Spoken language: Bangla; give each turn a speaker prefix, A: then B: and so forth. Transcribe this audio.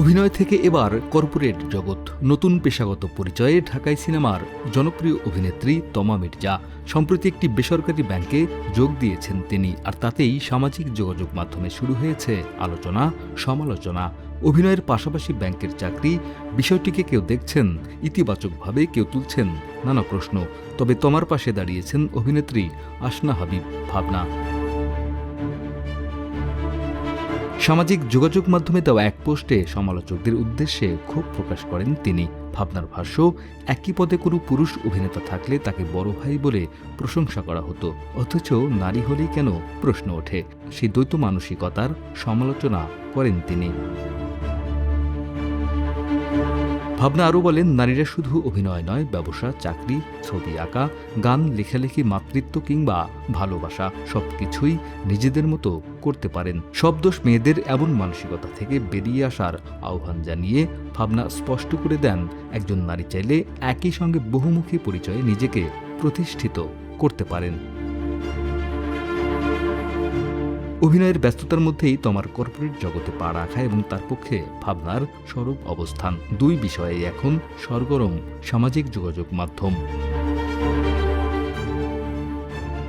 A: অভিনয় থেকে এবার কর্পোরেট জগৎ, নতুন পেশাগত পরিচয়ে ঢাকাই সিনেমার জনপ্রিয় অভিনেত্রী তমা মির্জা সম্প্রতি একটি বেসরকারি ব্যাংকে যোগ দিয়েছেন তিনি। আর তাতেই সামাজিক যোগাযোগ মাধ্যমে শুরু হয়েছে আলোচনা সমালোচনা। অভিনয়ের পাশাপাশি ব্যাংকের চাকরি, বিষয়টিকে কেউ দেখছেন ইতিবাচকভাবে, কেউ তুলছেন নানা প্রশ্ন। তবে তমার পাশে দাঁড়িয়েছেন অভিনেত্রী আসনা হাবিব ভাবনা। সামাজিক যোগাযোগ মাধ্যমে দেওয়া এক পোস্টে সমালোচকদের উদ্দেশ্যে ক্ষোভ প্রকাশ করেন তিনি। ভাবনার ভাষ্য, একই পদে কোনো পুরুষ অভিনেতা থাকলে তাকে বড় ভাই বলে প্রশংসা করা হতো, অথচ নারী হলেই কেন প্রশ্ন ওঠে। সেই দ্বৈত মানসিকতার সমালোচনা করেন তিনি। ভাবনা আরও বলেন, নারীরা শুধু অভিনয় নয়, ব্যবসা, চাকরি, ছবি আঁকা, গান, লেখালেখি, মাতৃত্ব কিংবা ভালোবাসা সবকিছুই নিজেদের মতো করতে পারেন। সব দোষ মেয়েদের, এমন মানসিকতা থেকে বেরিয়ে আসার আহ্বান জানিয়ে ভাবনা স্পষ্ট করে দেন, একজন নারী চাইলে একই সঙ্গে বহুমুখী পরিচয়ে নিজেকে প্রতিষ্ঠিত করতে পারেন। অভিনয়ের ব্যস্ততার মধ্যেই তমার কর্পোরেট জগতে পা রাখা এবং তার পক্ষে ভাবনার সরব অবস্থান, দুই বিষয়ে এখন সরগরম সামাজিক যোগাযোগ মাধ্যম।